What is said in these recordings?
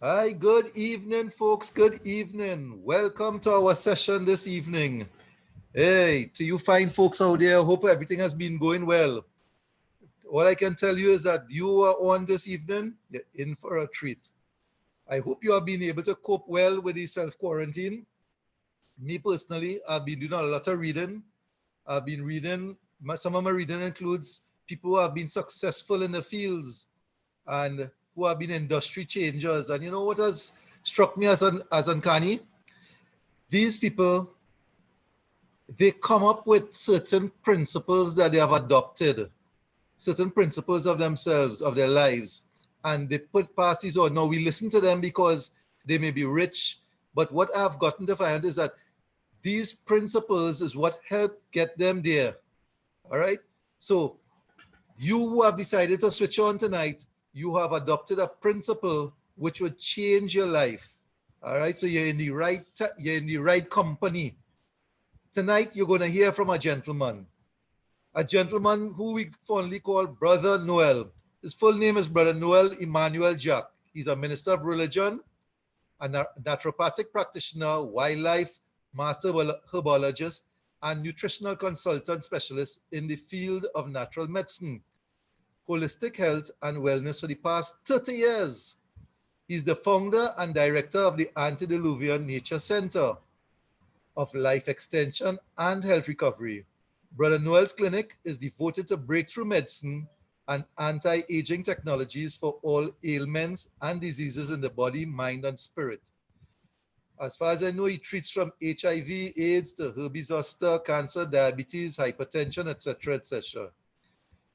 Hi, good evening, folks. Good evening. Welcome to our session this evening. Hey, to you fine folks out there, hope everything has been going well. All I can tell you is that you are on this evening, you're in for a treat. I hope you have been able to cope well with the self-quarantine. Me personally, I've been doing a lot of reading. I've been reading, some of my reading includes people who have been successful in the fields and who have been industry changers. And you know what has struck me as uncanny? These people, they come up with certain principles that they have adopted, certain principles of themselves, of their lives, and they put past these on. Now we listen to them because they may be rich, but what I've gotten to find is that these principles is what helped get them there. All right. So you who have decided to switch on tonight, you have adopted a principle which would change your life. All right. So you're in the right company. Tonight you're going to hear from a gentleman who we fondly call Brother Noel. His full name is Brother Noel Emmanuel Jack. He's a minister of religion, a naturopathic practitioner, wildlife master herbologist, and nutritional consultant specialist in the field of natural medicine, holistic health, and wellness for the past 30 years. He's the founder and director of the Antediluvian Nature Center of Life Extension and Health Recovery. Brother Noel's clinic is devoted to breakthrough medicine and anti-aging technologies for all ailments and diseases in the body, mind, and spirit. As far as I know, he treats from HIV, AIDS to herpes zoster, cancer, diabetes, hypertension, etc., etc.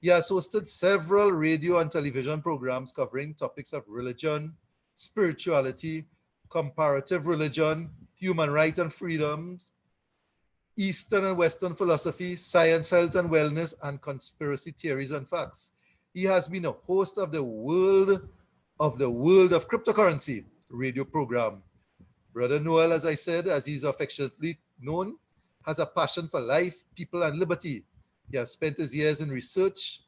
He has hosted several radio and television programs covering topics of religion, spirituality, comparative religion, human rights and freedoms, Eastern and Western philosophy, science, health and wellness, and conspiracy theories and facts. He has been a host of the World of Cryptocurrency radio program. Brother Noel, as I said, as he's affectionately known, has a passion for life, people, and liberty. He has spent his years in research,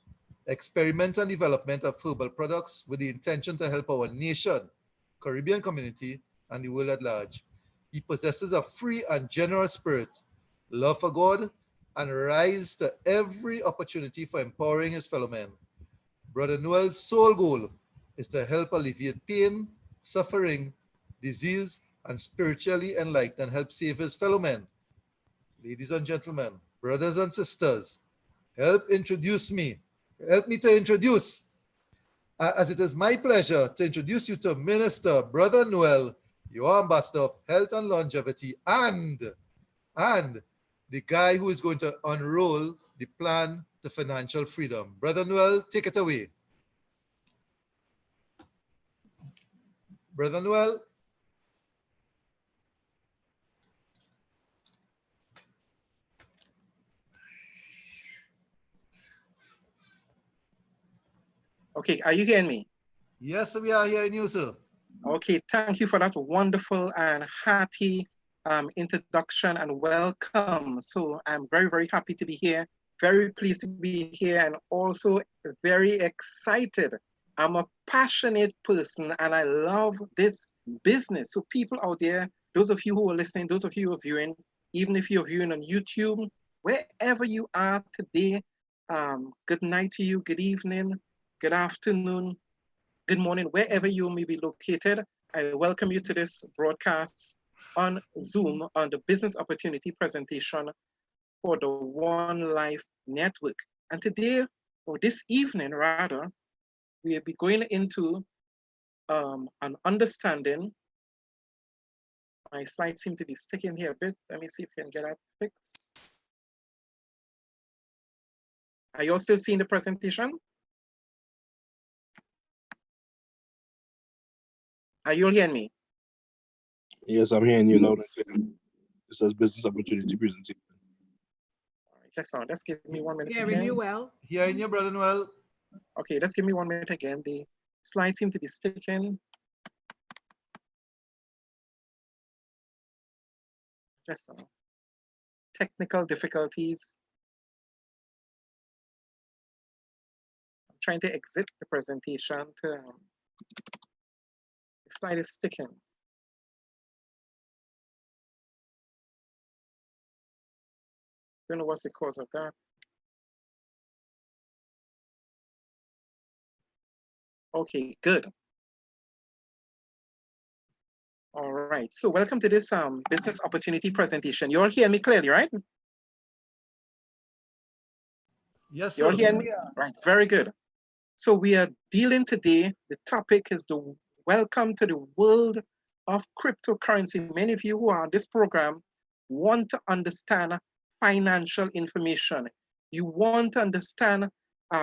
experiments, and development of herbal products with the intention to help our nation, Caribbean community, and the world at large. He possesses a free and generous spirit, love for God, and rise to every opportunity for empowering his fellow men. Brother Noel's sole goal is to help alleviate pain, suffering, disease, and spiritually enlighten and help save his fellow men. Ladies and gentlemen, brothers and sisters, help me to introduce, as it is my pleasure to introduce you to Minister Brother Noel, your ambassador of health and longevity, and the guy who is going to unroll the plan to financial freedom. Brother Noel, take it away. Brother Noel. Okay, are you hearing me? Yes, we are hearing you, sir. Okay, thank you for that wonderful and hearty introduction and welcome. So I'm very, very happy to be here, very pleased to be here, and also very excited. I'm a passionate person and I love this business. So people out there, those of you who are listening, those of you who are viewing, even if you're viewing on YouTube, wherever you are today, good night to you, good evening, good afternoon, good morning, wherever you may be located. I welcome you to this broadcast on Zoom on the business opportunity presentation for the One Life Network. And today, or this evening rather, we'll be going into an understanding. My slides seem to be sticking here a bit. Let me see if I can get that fixed. Are you all still seeing the presentation? Are you all hearing me? Yes, I'm hearing you loud and clear. It says business opportunity presentation. All right, just now, just give me 1 minute. Hearing you well. Hearing you, Brother Noel. Okay, just give me 1 minute again. The slides seem to be sticking. Just some technical difficulties. I'm trying to exit the presentation to slide is sticking. Don't know what's the cause of that. Okay, good. All right, so welcome to this business opportunity presentation. You all hear me clearly, right? Yes, You all sir. hear me? Right, very good. So we are dealing today, the topic is the welcome to the world of cryptocurrency. Many of you who are on this program want to understand financial information. You want to understand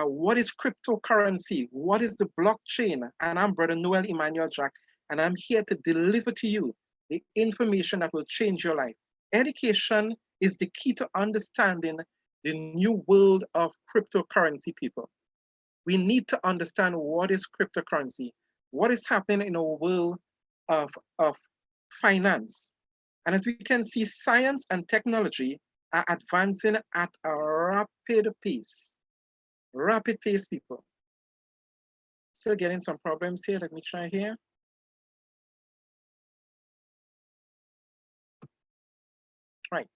what is cryptocurrency, what is the blockchain, and I'm Brother Noel Emmanuel Jack, and I'm here to deliver to you the information that will change your life. Education is the key to understanding the new world of cryptocurrency, people. We need to understand what is cryptocurrency, what is happening in a world of finance. And as we can see, science and technology are advancing at a rapid pace. Rapid pace, people. Still getting some problems here. Let me try here. Right.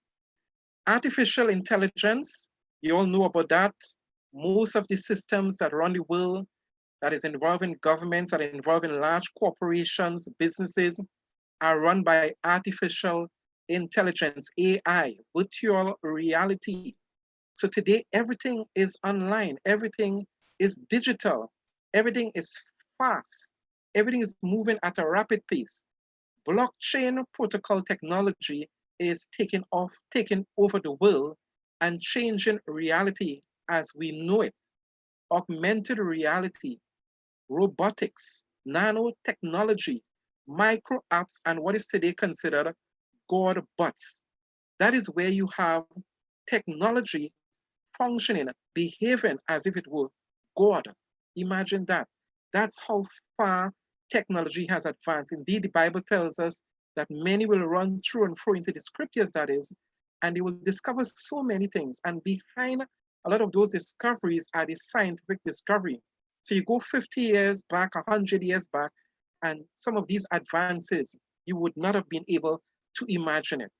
Artificial intelligence, you all know about that. Most of the systems that run the world, that is involving governments, that are involving large corporations, businesses, are run by artificial intelligence, AI, virtual reality. So today, everything is online, everything is digital, everything is fast, everything is moving at a rapid pace. Blockchain protocol technology is taking over the world and changing reality as we know it. Augmented reality, robotics, nanotechnology, micro apps, and what is today considered God bots. That is where you have technology functioning, behaving as if it were God. Imagine that. That's how far technology has advanced. Indeed, the Bible tells us that many will run through and through into the scriptures, that is, and they will discover so many things. And behind a lot of those discoveries are the scientific discovery. So you go 50 years back, 100 years back, and some of these advances, you would not have been able to imagine it.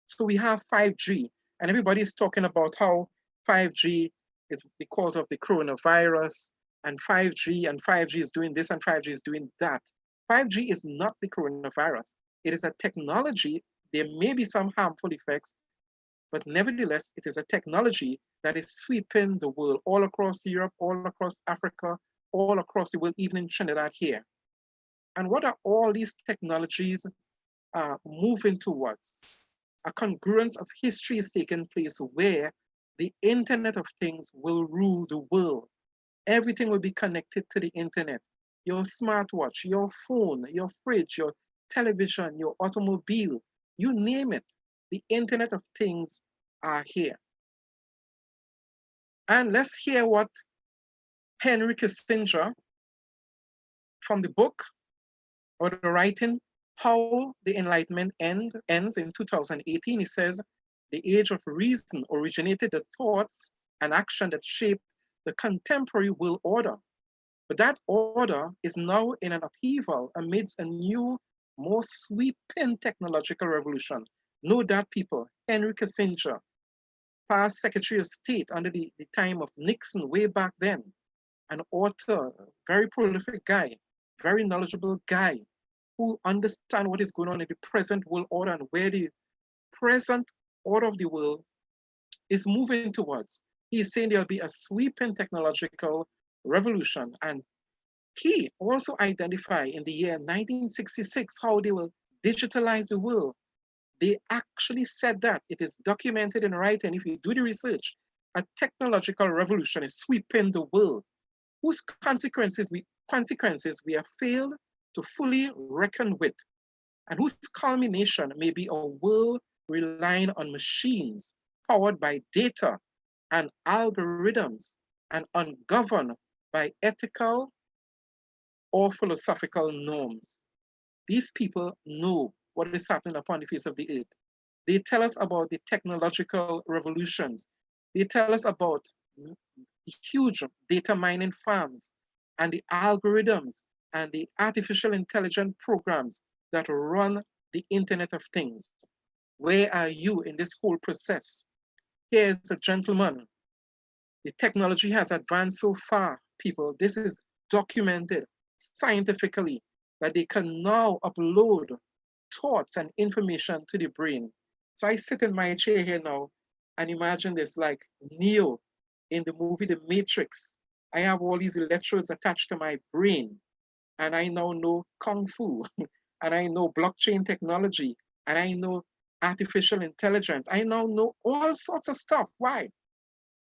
So we have 5G, and everybody's talking about how 5G is because of the coronavirus, and 5G is doing this, and 5G is doing that. 5G is not the coronavirus. It is a technology. There may be some harmful effects, but nevertheless, it is a technology that is sweeping the world all across Europe, all across Africa, all across the world, even in Trinidad here. And what are all these technologies moving towards? A congruence of history is taking place where the Internet of Things will rule the world. Everything will be connected to the internet. Your smartwatch, your phone, your fridge, your television, your automobile, you name it. The Internet of Things are here. And let's hear what Henry Kissinger from the book or the writing, How the Enlightenment Ends in 2018. He says, the age of reason originated the thoughts and action that shape the contemporary world order. But that order is now in an upheaval amidst a new, more sweeping technological revolution. Know that, people. Henry Kissinger, past Secretary of State under the time of Nixon, way back then, an author, very prolific guy, very knowledgeable guy, who understand what is going on in the present world order and where the present order of the world is moving towards. He is saying there'll be a sweeping technological revolution. And he also identified in the year 1966 how they will digitalize the world. They actually said that. It is documented in writing. If you do the research, a technological revolution is sweeping the world, whose consequences we have failed to fully reckon with, and whose culmination may be a world relying on machines powered by data and algorithms and ungoverned by ethical or philosophical norms. These people know what is happening upon the face of the earth. They tell us about the technological revolutions. They tell us about huge data mining farms and the algorithms and the artificial intelligence programs that run the Internet of Things. Where are you in this whole process? Here's a gentleman. The technology has advanced so far, people. This is documented scientifically that they can now upload thoughts and information to the brain. So I sit in my chair here now and imagine this like Neo in the movie The Matrix. I have all these electrodes attached to my brain, and I now know Kung Fu, and I know blockchain technology, and I know artificial intelligence. I now know all sorts of stuff. Why?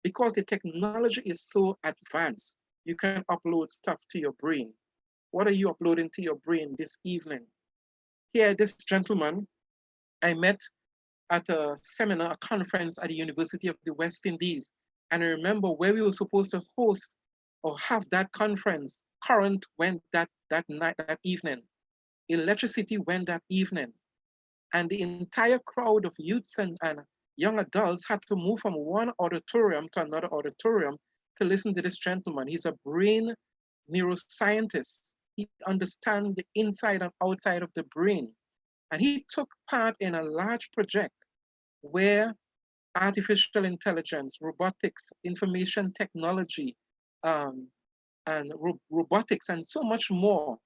Because the technology is so advanced. You can upload stuff to your brain. What are you uploading to your brain this evening? Here, this gentleman I met at a seminar, a conference at the University of the West Indies. And I remember where we were supposed to host or have that conference, current went that night, that evening. Electricity went that evening. And the entire crowd of youths and young adults had to move from one auditorium to another auditorium to listen to this gentleman. He's a brain neuroscientist. He understands the inside and outside of the brain. And he took part in a large project where artificial intelligence, robotics, information technology, and robotics, and so much more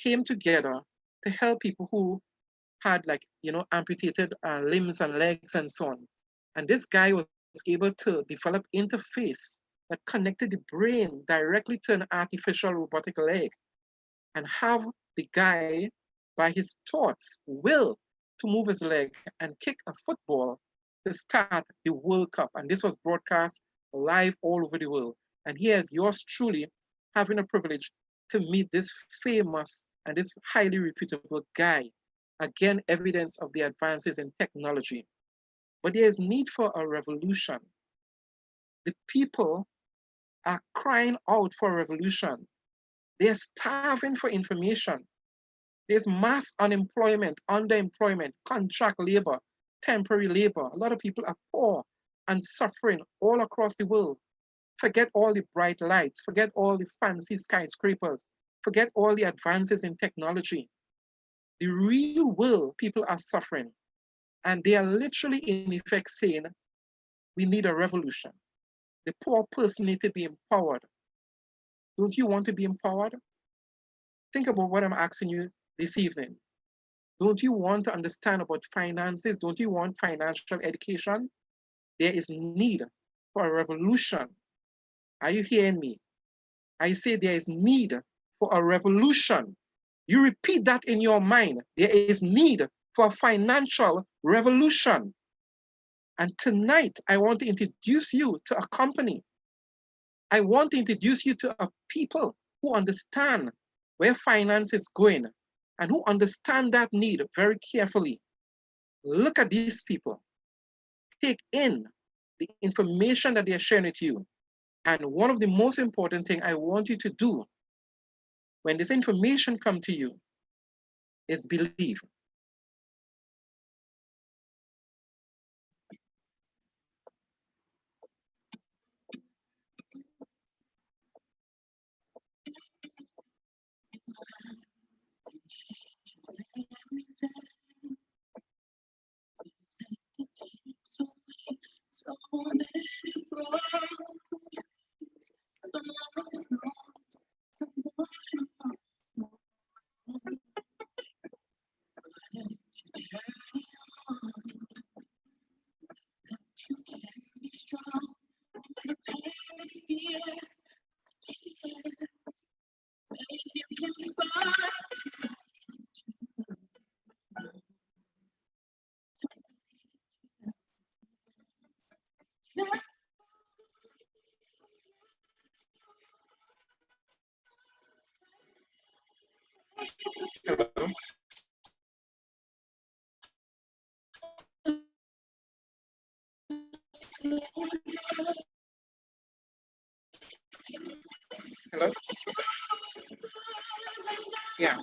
came together to help people who had amputated limbs and legs and so on. And this guy was able to develop interface that connected the brain directly to an artificial robotic leg and have the guy, by his thoughts, will to move his leg and kick a football to start the World Cup. And this was broadcast live all over the world. And here's yours truly having a privilege to meet this famous and this highly reputable guy. Again, evidence of the advances in technology. But there is need for a revolution. The people are crying out for a revolution. They're starving for information. There's mass unemployment, underemployment, contract labor, temporary labor. A lot of people are poor and suffering all across the world. Forget all the bright lights, forget all the fancy skyscrapers, forget all the advances in technology. The real world, people are suffering. And they are literally in effect saying, we need a revolution. The poor person needs to be empowered. Don't you want to be empowered? Think about what I'm asking you this evening. Don't you want to understand about finances? Don't you want financial education? There is need for a revolution. Are you hearing me? I say there is need for a revolution. You repeat that in your mind. There is need for a financial revolution. And tonight, I want to introduce you to a company. I want to introduce you to a people who understand where finance is going and who understand that need very carefully. Look at these people. Take in the information that they're sharing with you. And one of the most important things I want you to do when this information comes to you is believe. Hello. Hello. Yeah.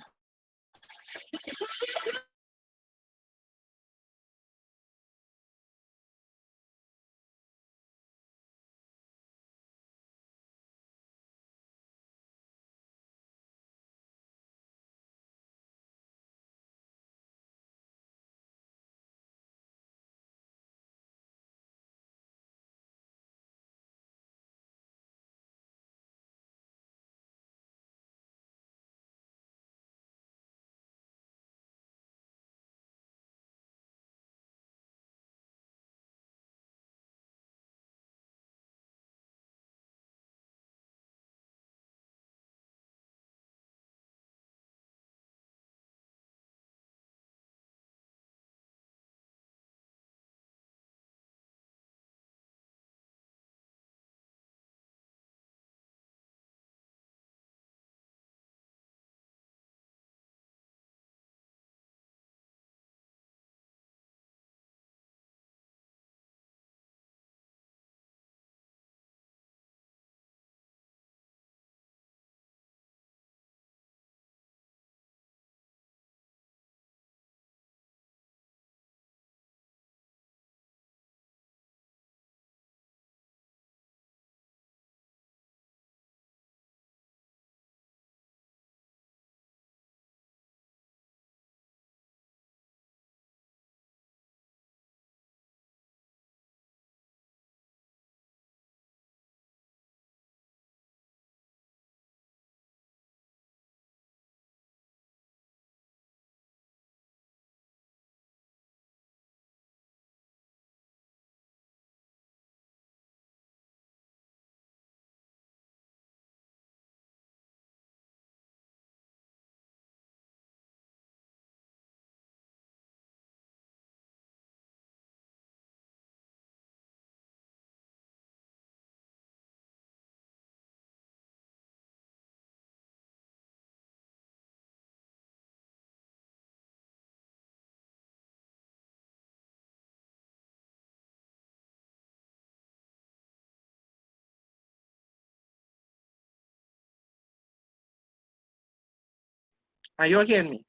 Are you all hearing me?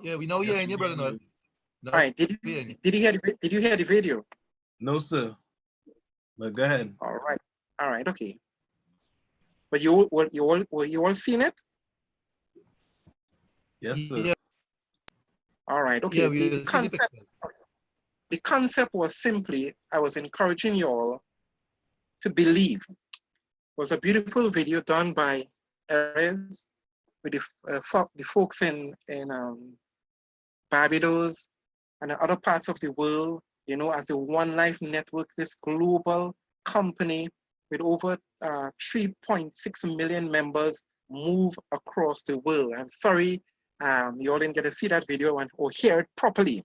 Yeah, we know Yes, you're in we your brother hear Noel. you. No, All right. we hear you. Did you hear the video? No, sir. But go ahead. All right. All right. Okay. But were you all seen it? Yes, sir. Yeah, All right. yeah, Okay. we see the picture. The concept was simply I was encouraging you all to believe. It was a beautiful video done by Erez with the folks in Barbados and other parts of the world, you know, as the One Life Network, this global company with over 3.6 million members move across the world. I'm sorry you all didn't get to see that video or hear it properly,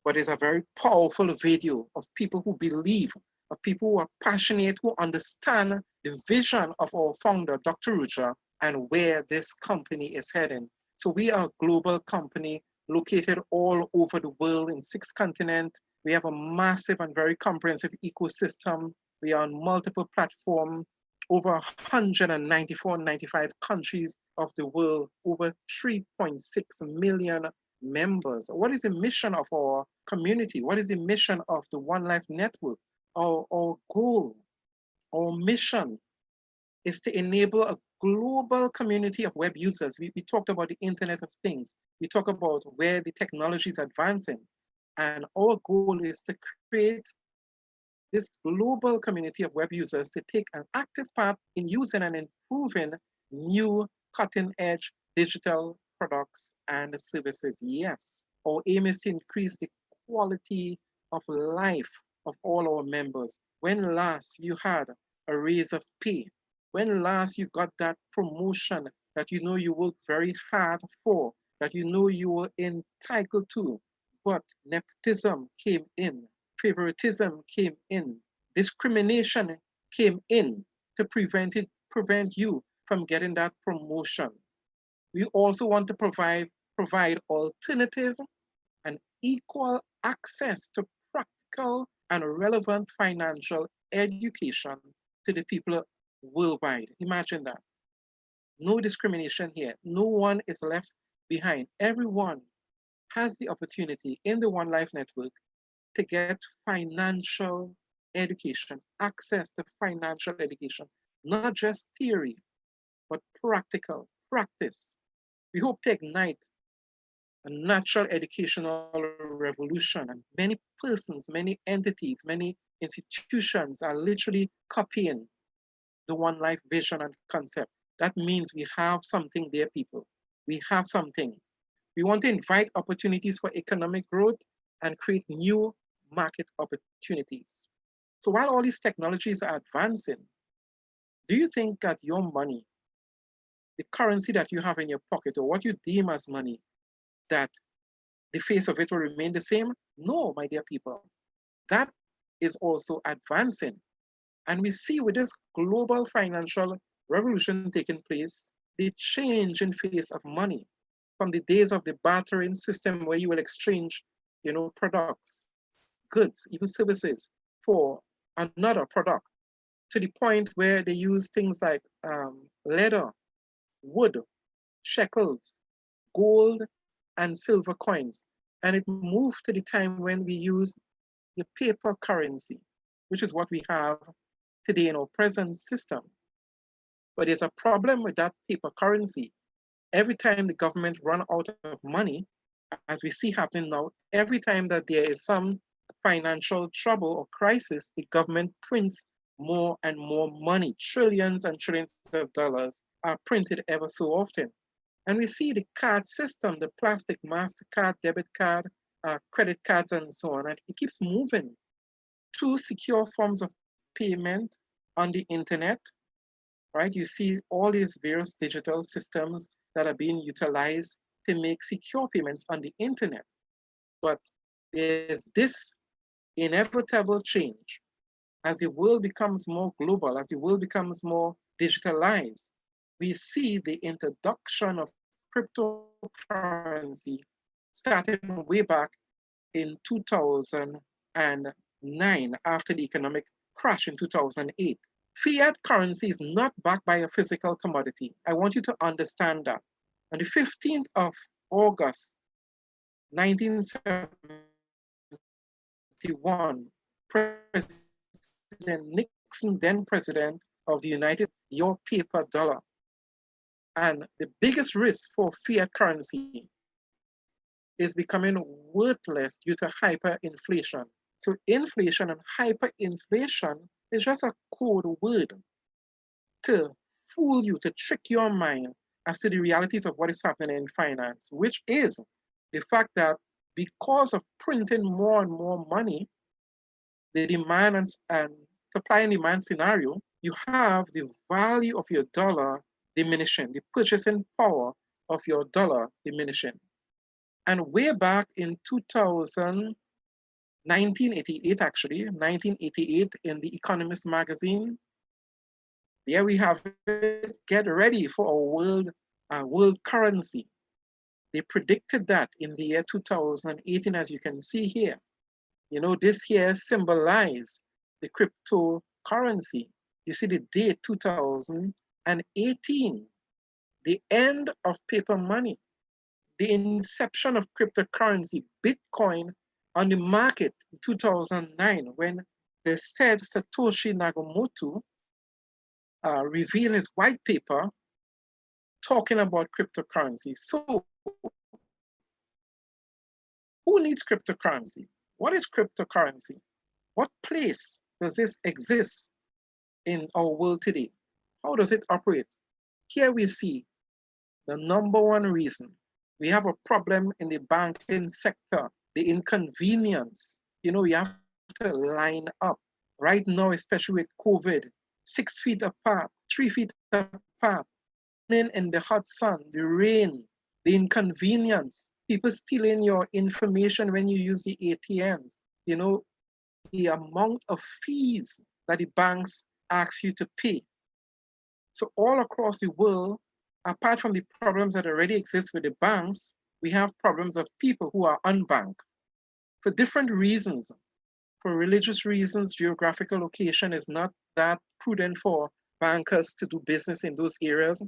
but it's a very powerful video of people who believe, of people who are passionate, who understand the vision of our founder, Dr. Ruja, and where this company is heading. So we are a global company located all over the world in 6 continents. We have a massive and very comprehensive ecosystem. We are on multiple platforms, over 194, 95 countries of the world, over 3.6 million members. What is the mission of our community? What is the mission of the One Life Network? Our goal, our mission is to enable a global community of web users. We talked about the Internet of Things. We talk about where the technology is advancing. And our goal is to create this global community of web users to take an active part in using and improving new cutting edge digital products and services. Yes, our aim is to increase the quality of life of all our members. When last you had a raise of pay, when last you got that promotion that you know you worked very hard for, that you know you were entitled to, but nepotism came in, favoritism came in, discrimination came in to prevent you from getting that promotion. We also want to provide alternative and equal access to practical and relevant financial education to the people worldwide. Imagine that. No discrimination here. No one is left behind. Everyone has the opportunity in the One Life Network to get financial education, access to financial education, not just theory, but practical practice. We hope to ignite a natural educational revolution. And many persons, many entities, many institutions are literally copying the One Life vision and concept. That means we have something there, people. We have something. We want to invite opportunities for economic growth and create new market opportunities. So while all these technologies are advancing, do you think that your money, the currency that you have in your pocket or what you deem as money, that the face of it will remain the same? No, my dear people. That is also advancing. And we see with this global financial revolution taking place, the change in face of money from the days of the bartering system where you will exchange, you know, products, goods, even services for another product, to the point where they use things like leather, wood, shekels, gold, and silver coins. And it moved to the time when we use the paper currency, which is what we have today in our present system. But there's a problem with that paper currency. Every time the government run out of money, as we see happening now, every time that there is some financial trouble or crisis, the government prints more and more money. Trillions and trillions of dollars are printed ever so often. And we see the card system, the plastic MasterCard, debit card, credit cards, and so on. And it keeps moving to secure forms of payment on the internet, right? You see all these various digital systems that are being utilized to make secure payments on the internet. But there's this inevitable change as the world becomes more global, as the world becomes more digitalized. We see the introduction of cryptocurrency started way back in 2009 after the economic crash in 2008. Fiat currency is not backed by a physical commodity. I want you to understand that. On the 15th of August, 1971, President Nixon, then President of the United States, your paper dollar. And the biggest risk for fiat currency is becoming worthless due to hyperinflation. So inflation and hyperinflation is just a code word to fool you, to trick your mind as to the realities of what is happening in finance, which is the fact that because of printing more and more money, the demand and supply and demand scenario, you have the value of your dollar diminishing, the purchasing power of your dollar diminishing. And way back in 1988 actually, 1988 in the Economist magazine, there we have it, get ready for a world currency. They predicted that in the year 2018, as you can see here. You know, this year symbolized the cryptocurrency. You see the date 2018, the end of paper money, the inception of cryptocurrency, Bitcoin on the market in 2009, when they said Satoshi Nakamoto revealed his white paper talking about cryptocurrency. So who needs cryptocurrency? What is cryptocurrency? What place does this exist in our world today? How does it operate? Here we see the number one reason. We have a problem in the banking sector, the inconvenience. You know, you have to line up. Right now, especially with COVID, 6 feet apart, 3 feet apart, in the hot sun, the rain, the inconvenience, people stealing your information when you use the ATMs, you know, the amount of fees that the banks ask you to pay. So all across the world, apart from the problems that already exist with the banks, we have problems of people who are unbanked for different reasons. For religious reasons, geographical location is not that prudent for bankers to do business in those areas.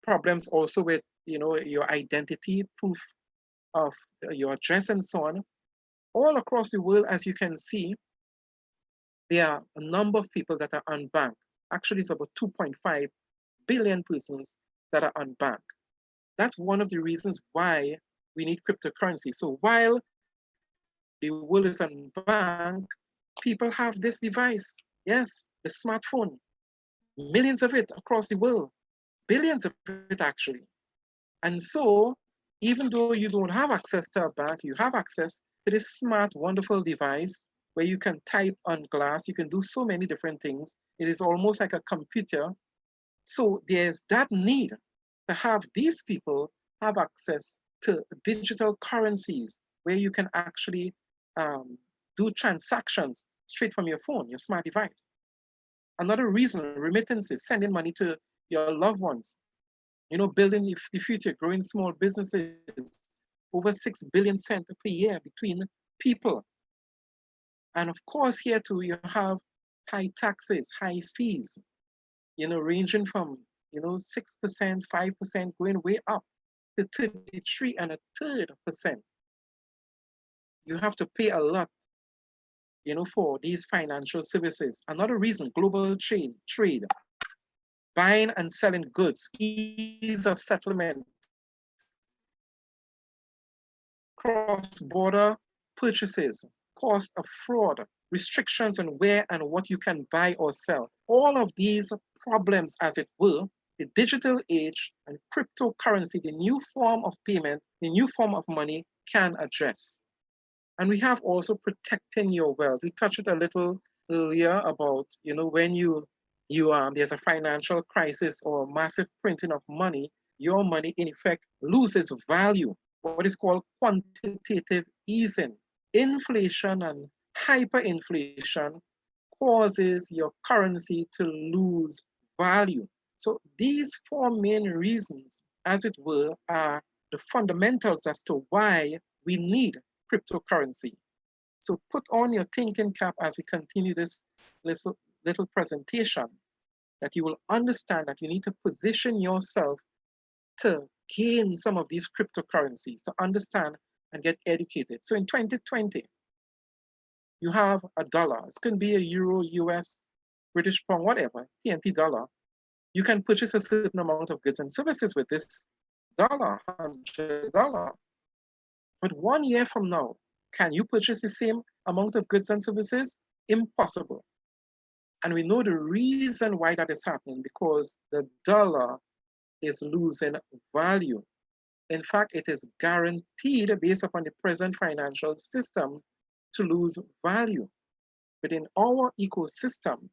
Problems also with, you know, your identity, proof of your address and so on. All across the world, as you can see, there are a number of people that are unbanked. Actually, it's about 2.5 billion persons that are unbanked. That's one of the reasons why we need cryptocurrency. So while the world is unbanked, people have this device. Yes, the smartphone. Millions of it across the world. Billions of it actually. And so, even though you don't have access to a bank, you have access to this smart, wonderful device where you can type on glass, you can do so many different things. It is almost like a computer. So there's that need to have these people have access to digital currencies where you can actually do transactions straight from your phone, your smart device. Another reason, remittances, sending money to your loved ones, you know, building the future, growing small businesses, over 6 billion cents per year between people. And of course, here too, you have high taxes, high fees, you know, ranging from, you know, 6%, 5%, going way up to 33 and a third percent. You have to pay a lot, you know, for these financial services. Another reason, global trade, buying and selling goods, ease of settlement, cross-border purchases, cost of fraud, restrictions on where and what you can buy or sell. All of these problems, as it were, the digital age and cryptocurrency, the new form of payment, the new form of money can address. And we have also protecting your wealth. We touched it a little earlier about, you know, when there's a financial crisis or massive printing of money, your money in effect loses value, what is called quantitative easing. Inflation and hyperinflation causes your currency to lose value. So these four main reasons, as it were, are the fundamentals as to why we need cryptocurrency. So put on your thinking cap as we continue this little presentation that you will understand that you need to position yourself to gain some of these cryptocurrencies, to understand and get educated. So in 2020, you have a dollar. It can be a euro, US, British pound, whatever, TNT dollar. You can purchase a certain amount of goods and services with this dollar, $100. But 1 year from now, can you purchase the same amount of goods and services? Impossible. And we know the reason why that is happening, because the dollar is losing value. In fact, it is guaranteed based upon the present financial system to lose value. But in our ecosystem,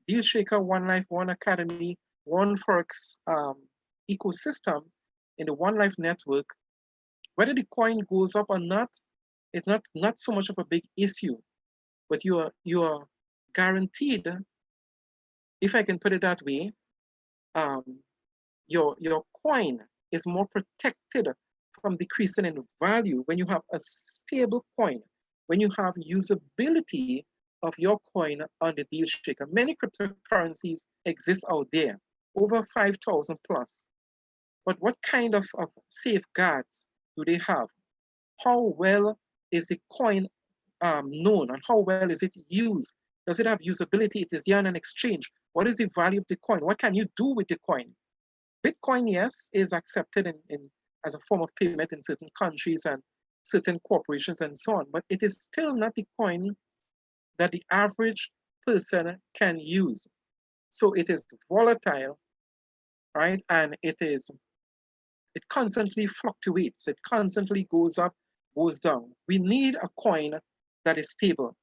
Dealshaker, One Life, One Academy, oneforex ecosystem, in the One Life network, whether the coin goes up or not, it's not so much of a big issue. But you are guaranteed, if I can put it that way, your coin is more protected from decreasing in value when you have a stable coin, when you have usability of your coin on the Dealshaker. Many cryptocurrencies exist out there, over 5,000 plus. But what kind of safeguards do they have? How well is the coin known, and how well is it used? Does it have usability? It is there on an exchange. What is the value of the coin? What can you do with the coin? Bitcoin, yes, is accepted as a form of payment in certain countries and certain corporations and so on, but it is still not the coin that the average person can use. So it is volatile, right? And it constantly fluctuates. It constantly goes up, goes down. We need a coin that is stable.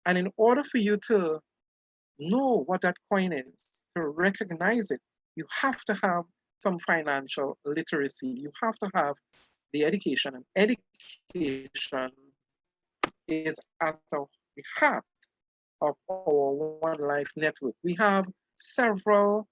And in order for you to know what that coin is, to recognize it, you have to have some financial literacy. You have to have the education, and education is at the heart of our One Life network. We have several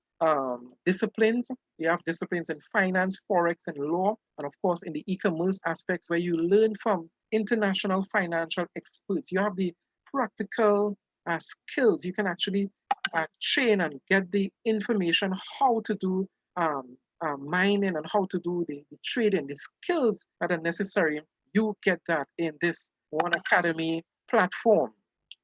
disciplines. We have disciplines in finance, forex, and law, and of course in the e-commerce aspects where you learn from international financial experts. You have the practical skills. You can actually train and get the information how to do mining and how to do the trading, the skills that are necessary. You get that in this One Academy platform.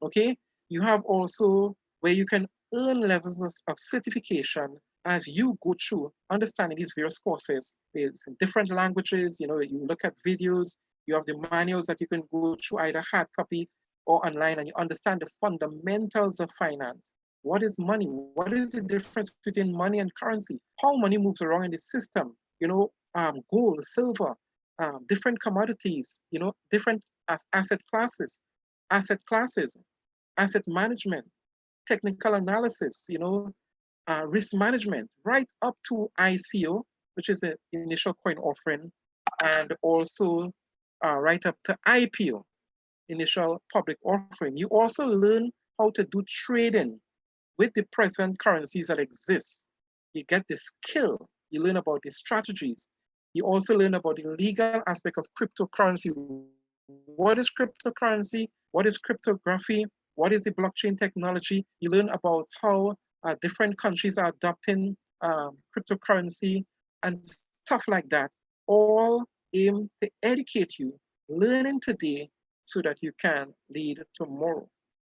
Okay, you have also where you can earn levels of certification as you go through understanding these various courses. It's in different languages. You look at videos. You have the manuals that you can go through, either hard copy or online, and you understand the fundamentals of finance. What is money? What is the difference between money and currency? How money moves around in the system? Gold, silver, different commodities. Different asset classes, asset management, technical analysis. Risk management, right up to ICO, which is the initial coin offering, and also right up to IPO, initial public offering. You also learn how to do trading with the present currencies that exist. You get the skill, you learn about the strategies. You also learn about the legal aspect of cryptocurrency. What is cryptocurrency? What is cryptography? What is the blockchain technology? You learn about how different countries are adopting cryptocurrency and stuff like that, all aim to educate you, learning today so that you can lead tomorrow.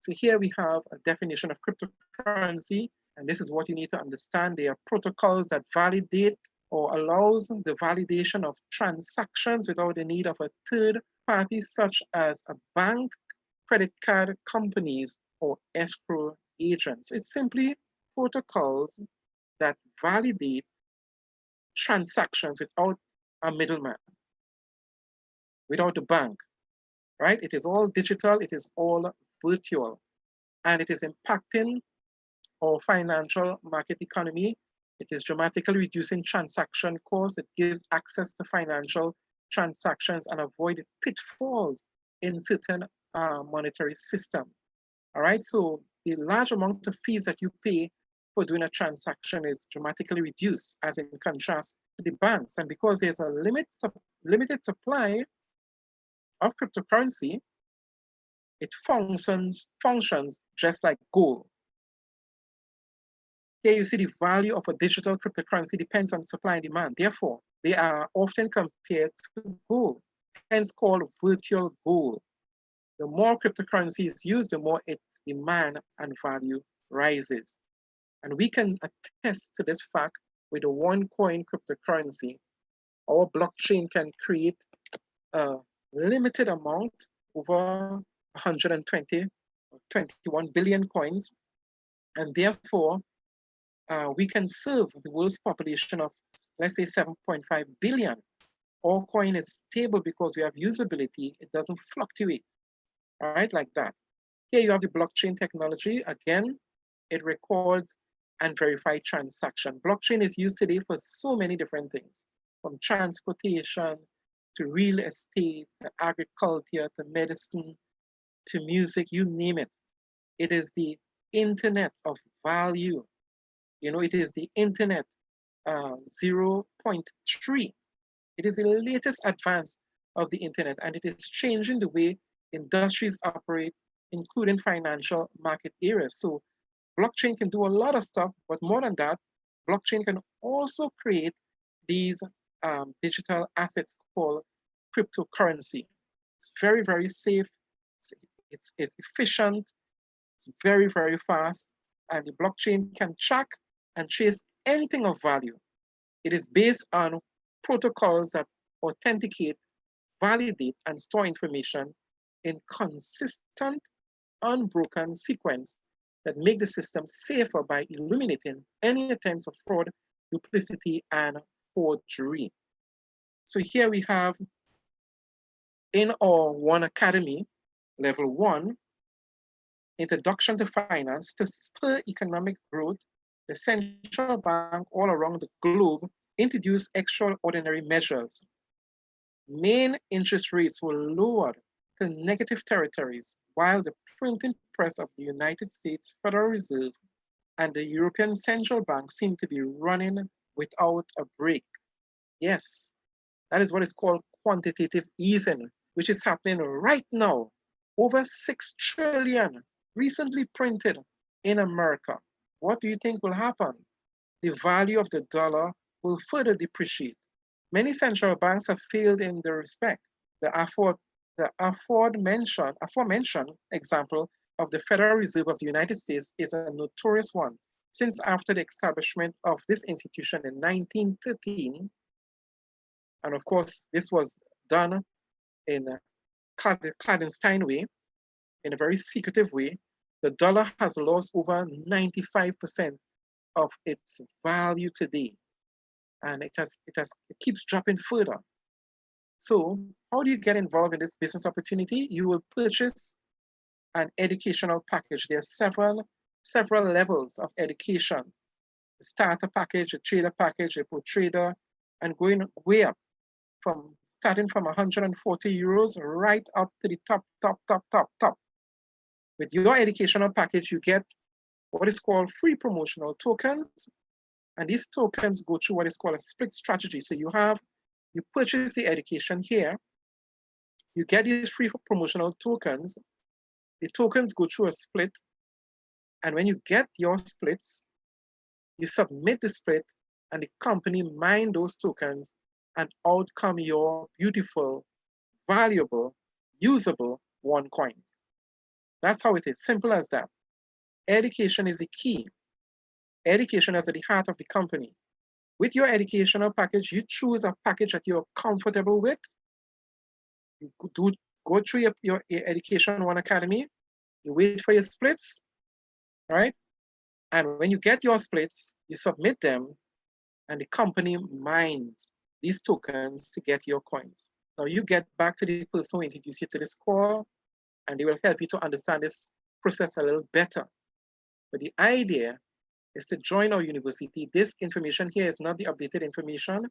So here we have a definition of cryptocurrency, and this is what you need to understand. They are protocols that validate or allows the validation of transactions without the need of a third party, such as a bank, credit card companies, or escrow agents. It's simply protocols that validate transactions without a middleman, without a bank, right? It is all digital, it is all virtual, and it is impacting our financial market economy. It is dramatically reducing transaction costs. It gives access to financial transactions and avoid pitfalls in certain monetary system. All right, so the large amount of fees that you pay for doing a transaction is dramatically reduced as in contrast to the banks. And because there's a limited supply of cryptocurrency, it functions just like gold. Here you see the value of a digital cryptocurrency depends on supply and demand. Therefore, they are often compared to gold, hence called virtual gold. The more cryptocurrency is used, the more its demand and value rises. And we can attest to this fact with the OneCoin cryptocurrency. Our blockchain can create a limited amount, over 120 or 21 billion coins, and therefore we can serve the world's population of, let's say, 7.5 billion. Our coin is stable because we have usability. It doesn't fluctuate, all right, like that. Here you have the blockchain technology. Again, it records and verifies transaction. Blockchain is used today for so many different things, from transportation to real estate, to agriculture, to medicine, to music, you name it. It is the internet of value. You know, it is the internet 0.3. It is the latest advance of the internet, and it is changing the way industries operate, including financial market areas. So blockchain can do a lot of stuff, but more than that, blockchain can also create these digital assets called cryptocurrency. It's very, very safe. It's efficient. It's very, very fast. And the blockchain can track and trace anything of value. It is based on protocols that authenticate, validate, and store information in consistent, unbroken sequence that make the system safer by eliminating any attempts of fraud, duplicity, and forgery. So here we have in our One Academy, level 1, Introduction to Finance, to spur economic growth, the central bank all around the globe introduced extraordinary measures. Main interest rates were lowered to negative territories, while the printing press of the United States Federal Reserve and the European Central Bank seem to be running without a break. Yes, that is what is called quantitative easing, which is happening right now. Over 6 trillion recently printed in America. What do you think will happen? The value of the dollar will further depreciate. Many central banks have failed in the respect. The aforementioned example of the Federal Reserve of the United States is a notorious one, since after the establishment of this institution in 1913, and of course this was done in a clandestine way, in a very secretive way, the dollar has lost over 95% of its value today, and it keeps dropping further. So how do you get involved in this business opportunity? You will purchase an educational package. There are several levels of education: a starter package, a trader package, a pro trader, and going way up, from starting from 140 euros right up to the top. With your educational package, you get what is called free promotional tokens, and these tokens go through what is called a split strategy. So you purchase the education here, you get these free promotional tokens, the tokens go through a split, and when you get your splits, you submit the split, and the company mine those tokens, and out come your beautiful, valuable, usable OneCoin. That's how it is, simple as that. Education is the key. Education is at the heart of the company. With your educational package, you choose a package that you're comfortable with. You go through your education One Academy, you wait for your splits, right? And when you get your splits, you submit them, and the company mines these tokens to get your coins. Now you get back to the person who introduced you to this call, and they will help you to understand this process a little better. But the idea is to join our university. This information here is not the updated information,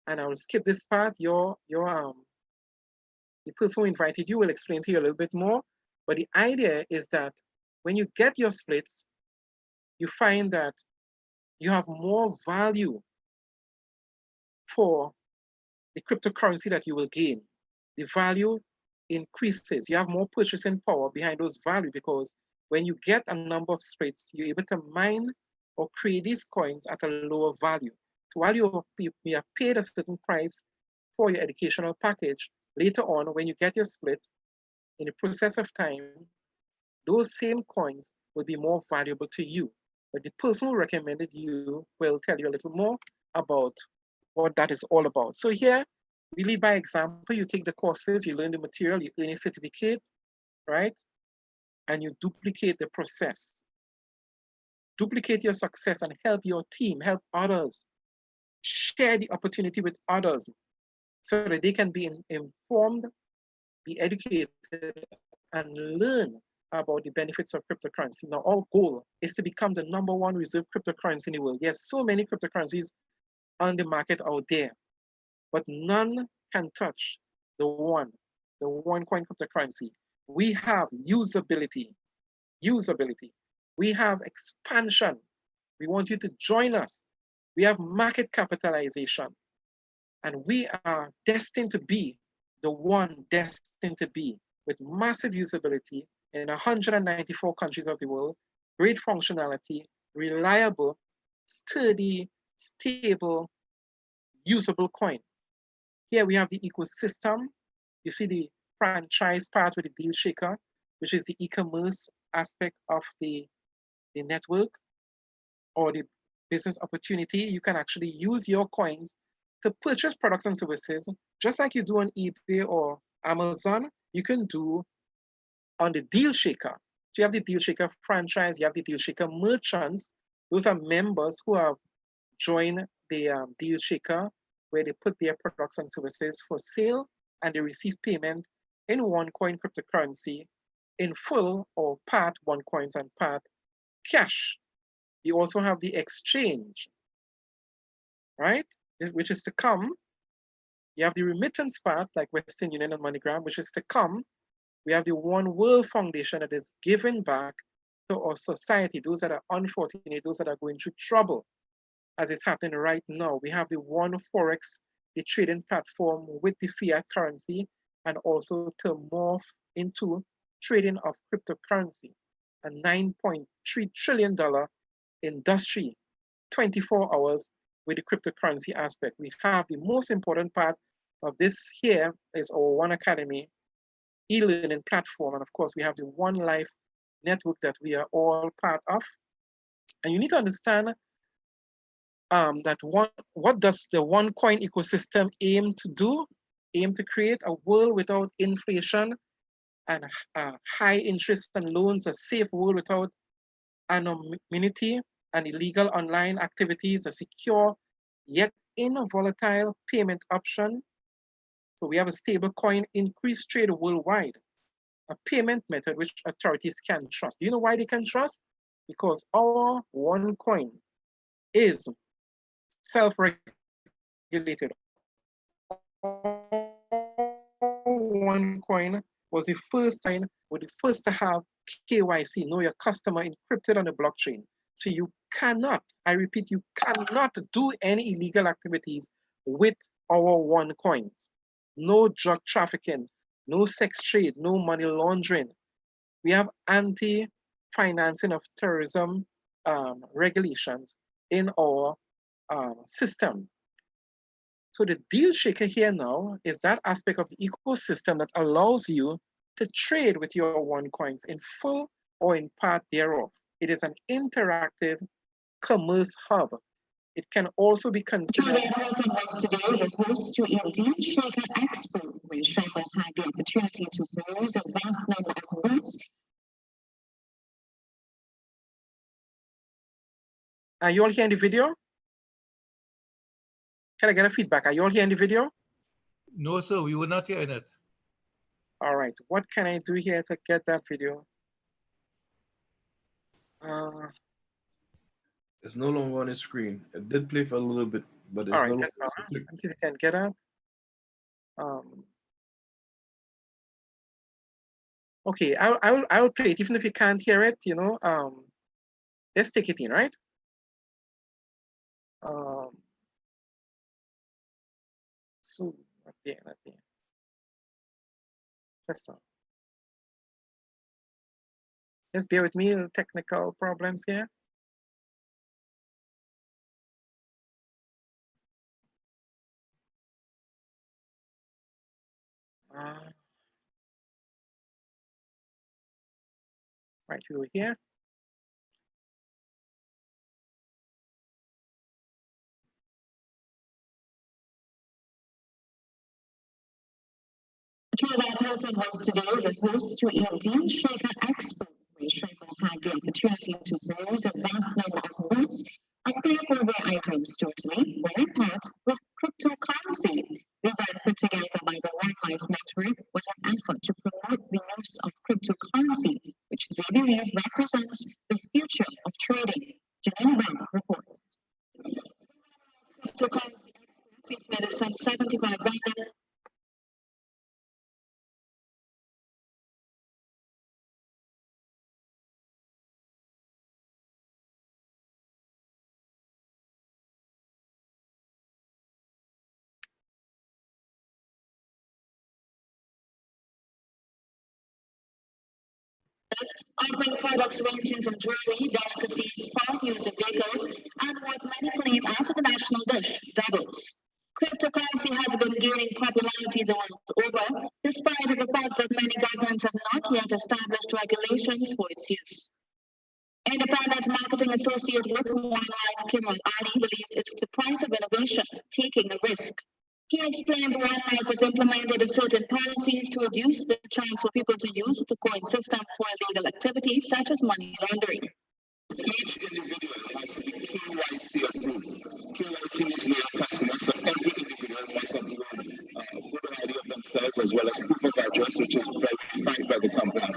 and I will skip this part. The person who invited you will explain to you a little bit more. But the idea is that when you get your splits, you find that you have more value for the cryptocurrency that you will gain. The value increases. You have more purchasing power behind those value, because when you get a number of splits, you're able to mine or create these coins at a lower value. So while you have paid a certain price for your educational package, later on, when you get your split, in the process of time, those same coins will be more valuable to you. But the person who recommended you will tell you a little more about what that is all about. So here, we lead by example. You take the courses, you learn the material, you earn a certificate, right? And you duplicate the process. Duplicate your success and help your team, help others. Share the opportunity with others so that they can be informed, be educated, and learn about the benefits of cryptocurrency. Now, our goal is to become the #1 reserve cryptocurrency in the world. Yes, so many cryptocurrencies on the market out there, but none can touch the OneCoin cryptocurrency. We have usability. We have expansion. We want you to join us. We have market capitalization. And we are destined to be the one destined to be with massive usability in 194 countries of the world, great functionality, reliable, sturdy, stable, usable coin. Here we have the ecosystem. You see the franchise part with the dealshaker, which is the e-commerce aspect of the network or the business opportunity. You can actually use your coins to purchase products and services, just like you do on eBay or Amazon, you can do on the dealshaker. So you have the dealshaker franchise, you have the dealshaker merchants. Those are members who have joined the dealshaker, where they put their products and services for sale and they receive payment in OneCoin cryptocurrency in full or part OneCoins and part cash. You also have the exchange, right? Which is to come. You have the remittance part, like Western Union and MoneyGram, which is to come. We have the One World Foundation that is giving back to our society, those that are unfortunate, those that are going through trouble, as it's happening right now. We have the oneforex, the trading platform with the fiat currency, and also to morph into trading of cryptocurrency, a $9.3 trillion industry, 24 hours with the cryptocurrency aspect. We have the most important part of this here is our One Academy e-learning platform. And of course, we have the onelife network that we are all part of. And you need to understand that what does the OneCoin ecosystem aim to do? Aim to create a world without inflation and high interest and loans, a safe world without anonymity and illegal online activities, a secure yet volatile payment option. So we have a stable coin, increased trade worldwide, a payment method which authorities can trust. Do you know why they can trust? Because our OneCoin is self-regulated. OneCoin was the first to have KYC, know your customer, encrypted on the blockchain. So you cannot, I repeat, you cannot do any illegal activities with our OneCoins. No drug trafficking, no sex trade, no money laundering. We have anti-financing of terrorism regulations in our system. So the dealshaker here now is that aspect of the ecosystem that allows you to trade with your OneCoins in full or in part thereof. It is an interactive commerce hub. It can also be considered. Today, the host to a dealshaker expo, where shoppers have the opportunity to browse a vast number of booths. Are you all here in the video? Can I get a feedback? Are you all here in the video? No, sir, we were not hearing it. All right, what can I do here to get that video? It's no longer on the screen. It did play for a little bit, but it's All no right, longer. let's see if I can get it. Okay, I will play it even if you can't hear it. You know, let's take it in, right? So not there. That's not. Just bear with me, technical problems here. Right, we were here. That Hilton was today the host to a dealshaker expo, where shoppers had the opportunity to browse a vast number of goods and pay for their items totally or in part with cryptocurrency. The event put together by the OneLife network was an effort to promote the use of cryptocurrency, which they believe represents the future of trading. Janine Brown reports. Cryptocurrency featured some 75 vendors. Offering products ranging from jewelry, delicacies, farm use of vehicles, and what many claim as the national dish, doubles. Cryptocurrency has been gaining popularity the world over, despite the fact that many governments have not yet established regulations for its use. Independent marketing associate with OneLife, Kimron Ali, believes it's the price of innovation, taking a risk. He explains OneLife has implemented certain policies to reduce the chance for people to use the coin system for illegal activities such as money laundering. Each individual has to be KYC approved. KYC is new customer, so every individual must upload a photo ID of themselves as well as proof of address, which is verified by the company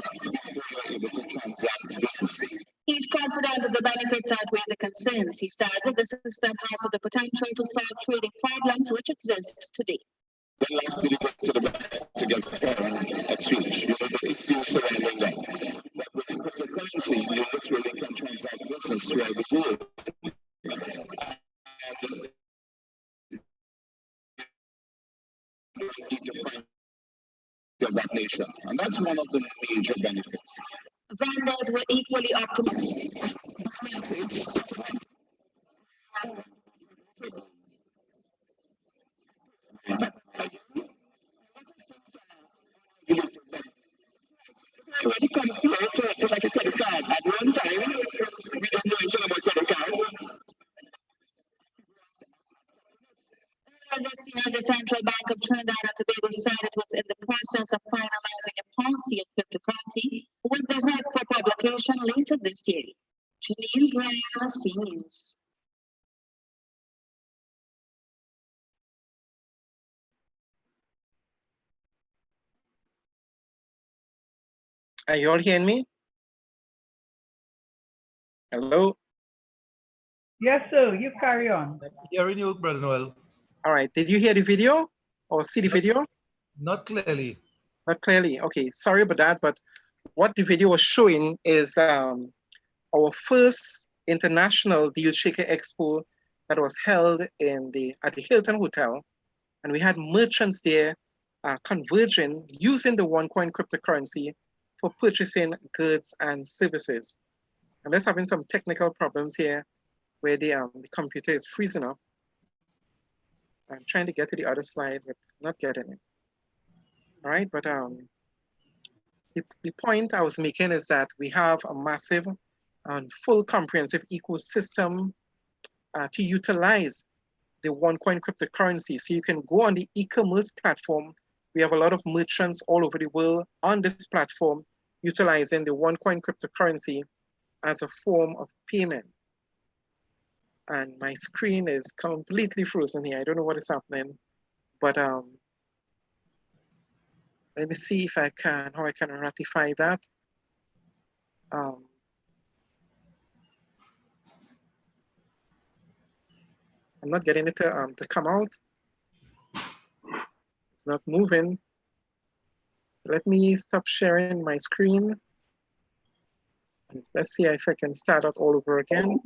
before you're able to transact business. He's confident that the benefits outweigh the concerns. He says that the system has the potential to solve trading problems which exist today. Then lastly, we go to the bank to get foreign exchange. You know, the issues surrounding that. But with cryptocurrency, you literally can transact business throughout the world. And you need to find that nation. And that's one of the major benefits. Vendors were equally optimistic. When it comes to like a credit card, at one time, we don't know anything about credit cards. This year, the Central Bank of Trinidad and Tobago said it was in the process of finalizing a policy of cryptocurrency with the hope for publication later this year. Janine Graham, C News. Are you all hearing me? Hello? Yes, sir. You carry on. Hearing you, Brother Noel. All right. Did you hear the video or see the video? Not clearly. Not clearly. Okay. Sorry about that. But what the video was showing is our first international dealshaker expo that was held at the Hilton Hotel. And we had merchants there converging using the OneCoin cryptocurrency for purchasing goods and services. And let's having some technical problems here where the computer is freezing up. I'm trying to get to the other slide, but not getting it. All right, but the point I was making is that we have a massive and full comprehensive ecosystem to utilize the OneCoin cryptocurrency. So you can go on the e-commerce platform. We have a lot of merchants all over the world on this platform utilizing the OneCoin cryptocurrency as a form of payment. And my screen is completely frozen here. I don't know what is happening, but let me see if how I can ratify that. I'm not getting it to come out. It's not moving. Let me stop sharing my screen. Let's see if I can start out all over again.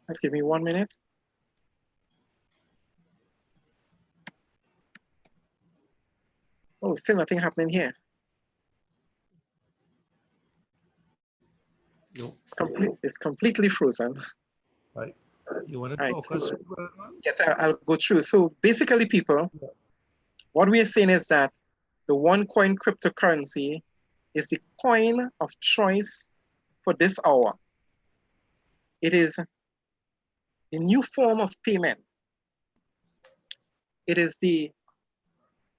Let's give me 1 minute. Oh, still nothing happening here. You, It's completely frozen. right. You want to Right. talk us through, brother Noel? Yes, I'll go through. So basically, people, what we are saying is that the OneCoin cryptocurrency is the coin of choice for this hour. It is a new form of payment. It is the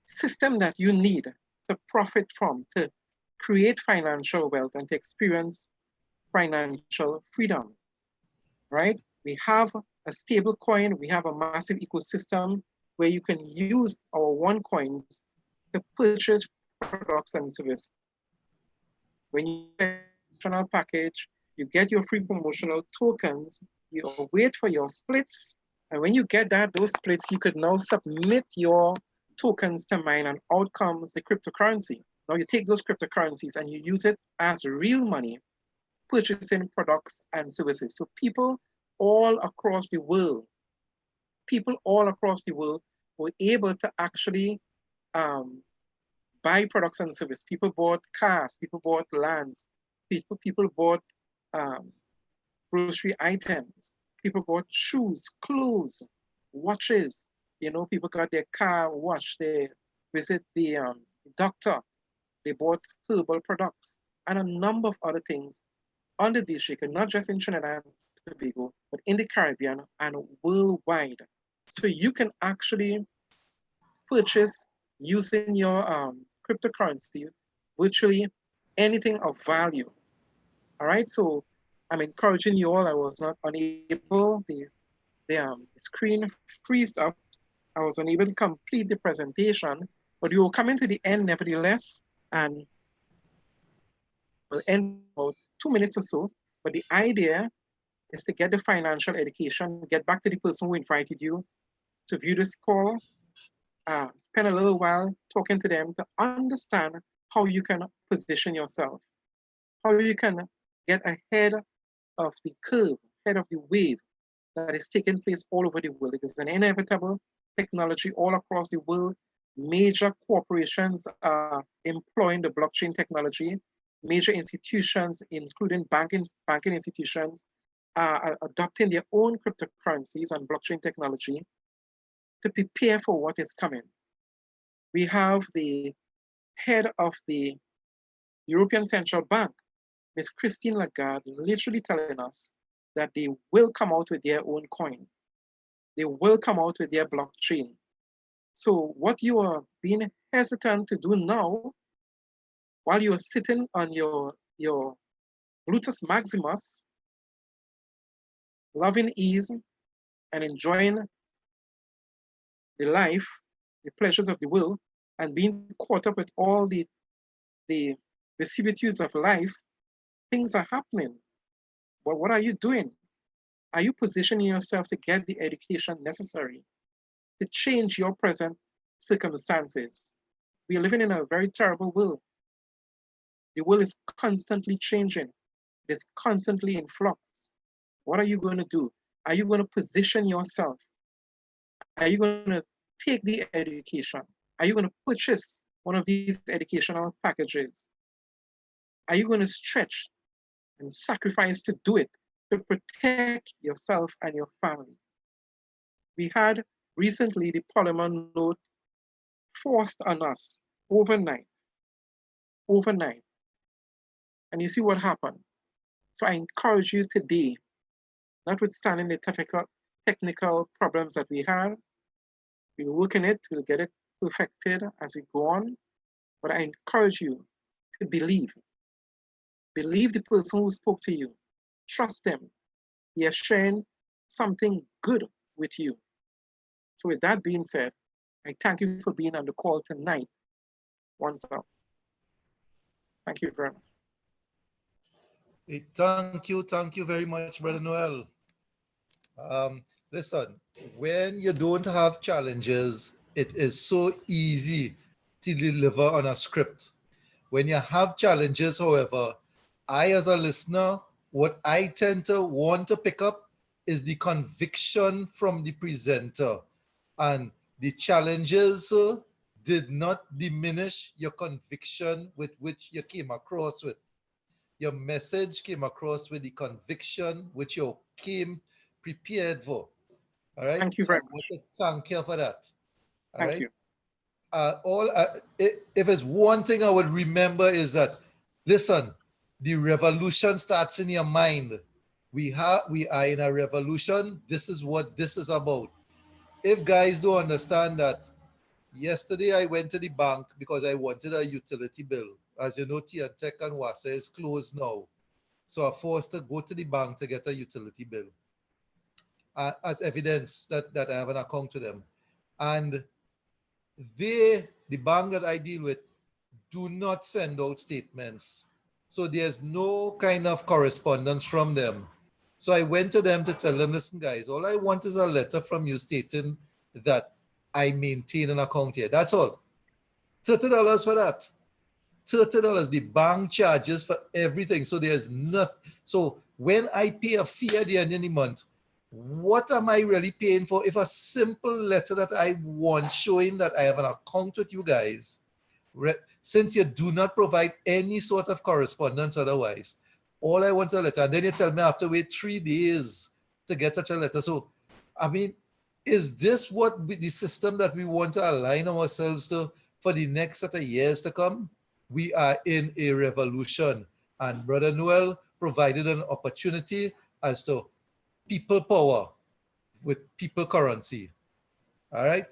system that you need to profit from, to create financial wealth and to experience financial freedom, right? We have a stable coin, we have a massive ecosystem where you can use our OneCoins to purchase products and services. When you get a promotional package, you get your free promotional tokens, you wait for your splits, and when you get those splits, you could now submit your tokens to mine, and out comes the cryptocurrency. Now you take those cryptocurrencies and you use it as real money, purchasing products and services. So people all across the world were able to actually buy products and services. People bought cars, people bought lands, people bought grocery items, people bought shoes, clothes, watches. You know, people got their car washed, they visit the doctor, they bought herbal products, and a number of other things on the dealshaker, not just in Trinidad and Tobago, but in the Caribbean and worldwide. So you can actually purchase using your cryptocurrency virtually anything of value. All right, so I'm encouraging you all. I was not unable, the screen freeze up. I was unable to complete the presentation, but we will come into the end nevertheless, and we'll end about 2 minutes or so. But the idea is to get the financial education, get back to the person who invited you to view this call, spend a little while talking to them to understand how you can position yourself, how you can get ahead of the curve, ahead of the wave that is taking place all over the world. It is an inevitable technology all across the world. Major corporations are employing the blockchain technology. Major institutions, including banking institutions, are adopting their own cryptocurrencies and blockchain technology to prepare for what is coming. We have the head of the European Central Bank, Ms. Christine Lagarde, literally telling us that they will come out with their own coin. They will come out with their blockchain. So what you are being hesitant to do now, while you are sitting on your Bluetooth Maximus, loving ease and enjoying the life, the pleasures of the world, and being caught up with all the vicissitudes of life, things are happening. But what are you doing? Are you positioning yourself to get the education necessary to change your present circumstances? We are living in a very terrible world. The world is constantly changing. It is constantly in flux. What are you going to do? Are you going to position yourself? Are you going to take the education? Are you going to purchase one of these educational packages? Are you going to stretch and sacrifice to do it, to protect yourself and your family? We had recently the Polymer note forced on us overnight. And you see what happened. So I encourage you today, notwithstanding the technical problems that we have, we'll work in it, we'll get it perfected as we go on. But I encourage you to believe. Believe the person who spoke to you. Trust them. They are sharing something good with you. So with that being said, I thank you for being on the call tonight. Once up. Thank you very much. Hey, thank you very much, Brother Noel. Listen, when you don't have challenges, it is so easy to deliver on a script. When you have challenges, however, I, as a listener, what I tend to want to pick up is the conviction from the presenter. And the challenges did not diminish your conviction with which you came across with. your message came across with the conviction which you came prepared for. All right. Thank you So I very want much. to thank you for that. All Thank right. you. If it's one thing I would remember is that, listen, the revolution starts in your mind. We are in a revolution. This is what this is about. If guys don't understand that, yesterday I went to the bank because I wanted a utility bill. As you know, Tech and Wasa is closed now. So I'm forced to go to the bank to get a utility bill as evidence that I have an account to them. And the bank that I deal with, do not send out statements. So there's no kind of correspondence from them. So I went to them to tell them, listen, guys, all I want is a letter from you stating that I maintain an account here. That's all. $30 for that. $30. The bank charges for everything. So there's nothing. So when I pay a fee at the end of the month, what am I really paying for? If a simple letter that I want showing that I have an account with you guys, since you do not provide any sort of correspondence otherwise, all I want is a letter. And then you tell me I have to wait 3 days to get such a letter. So, I mean, is this what the system that we want to align ourselves to for the next set of years to come? We are in a revolution. And Brother Noel provided an opportunity as to people power with people currency. All right.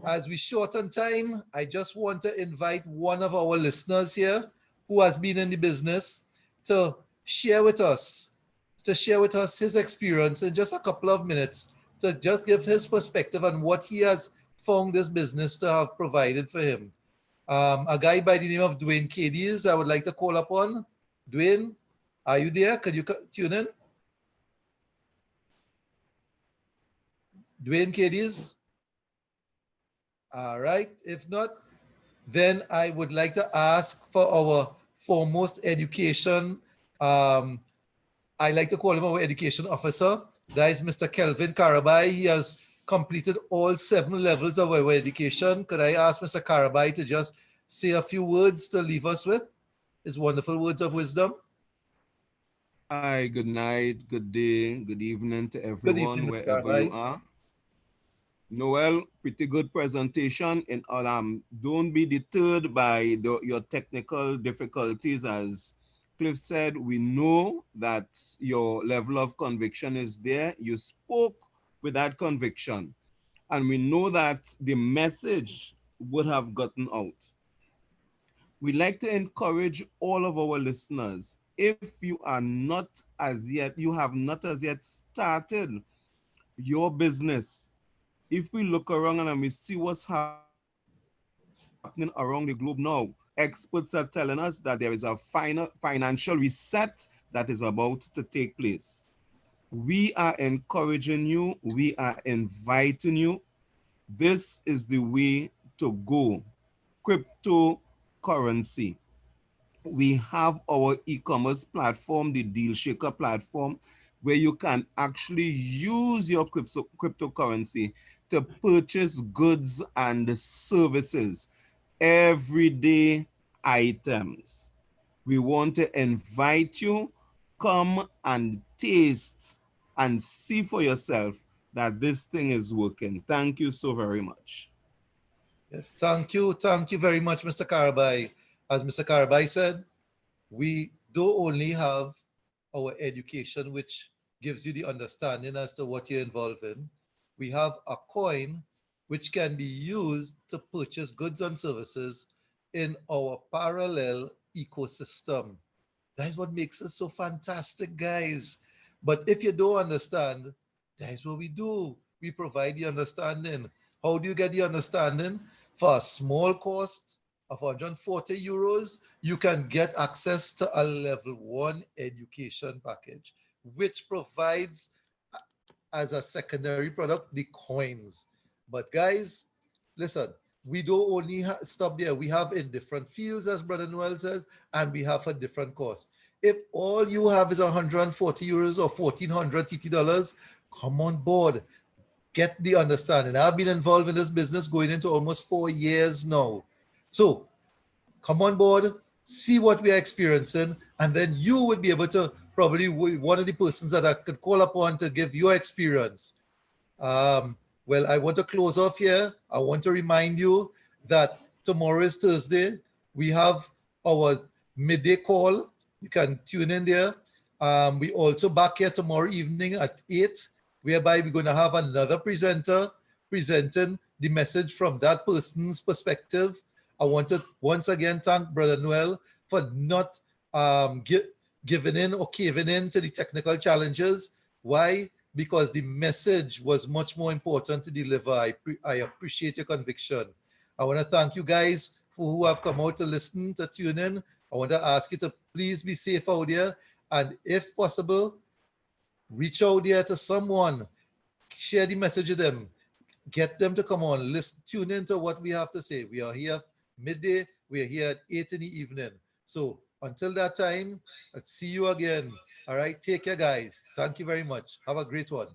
As we shorten time, I just want to invite one of our listeners here who has been in the business to share with us his experience in just a couple of minutes, to just give his perspective on what he has found this business to have provided for him. A guy by the name of Dwayne Cadiz, I would like to call upon. Dwayne, are you there? Could you tune in? Dwayne Cadiz? All right. If not, then I would like to ask for our foremost education. I like to call him our education officer. That is Mr. Kelvin Karabai. He has completed all 7 levels of our education. Could I ask Mr. Karabai to just say a few words to leave us with? His wonderful words of wisdom. Hi, good night, good day, good evening to Good everyone, evening, Mr. wherever you Karabai. are. Noel, pretty good presentation. And don't be deterred by your technical difficulties. As Cliff said, we know that your level of conviction is there. You spoke with that conviction. And we know that the message would have gotten out. We'd like to encourage all of our listeners, if you are not as yet, you have not as yet started your business. If we look around and we see what's happening around the globe now, experts are telling us that there is a financial reset that is about to take place. We are encouraging you, we are inviting you. This is the way to go. Cryptocurrency. We have our e-commerce platform, the dealshaker platform, where you can actually use your cryptocurrency to purchase goods and services, everyday items. We want to invite you, come and taste and see for yourself that this thing is working. Thank you so very much. Yes, thank you very much, Mr. Karabai. As Mr. Karabai said, we don't only have our education, which gives you the understanding as to what you're involved in. We have a coin which can be used to purchase goods and services in our parallel ecosystem. That's what makes us so fantastic, guys. But if you don't understand, that's what we do. We provide the understanding. How do you get the understanding? For a small cost of 140 euros, you can get access to a level 1 education package, which provides as a secondary product the coins. But guys, listen, we don't only stop there. We have in different fields, as Brother Noel says, and we have a different cost. If all you have is 140 euros or 1,400 TT dollars, come on board. Get the understanding. I've been involved in this business going into almost 4 years now. So come on board, see what we are experiencing, and then you would be able to probably one of the persons that I could call upon to give your experience. Well, I want to close off here. I want to remind you that tomorrow is Thursday. We have our midday call. You can tune in there. We also back here tomorrow evening at 8, whereby we're going to have another presenter presenting the message from that person's perspective. I want to once again thank Brother Noel for not giving in or caving in to the technical challenges. Why? Because the message was much more important to deliver. I appreciate your conviction. I want to thank you guys for who have come out to listen, to tune in. I want to ask you to please be safe out there. And if possible, reach out there to someone, share the message with them, get them to come on, listen, tune into what we have to say. We are here midday, we are here at 8 in the evening. So until that time, I'll see you again. All right, take care, guys. Thank you very much. Have a great one.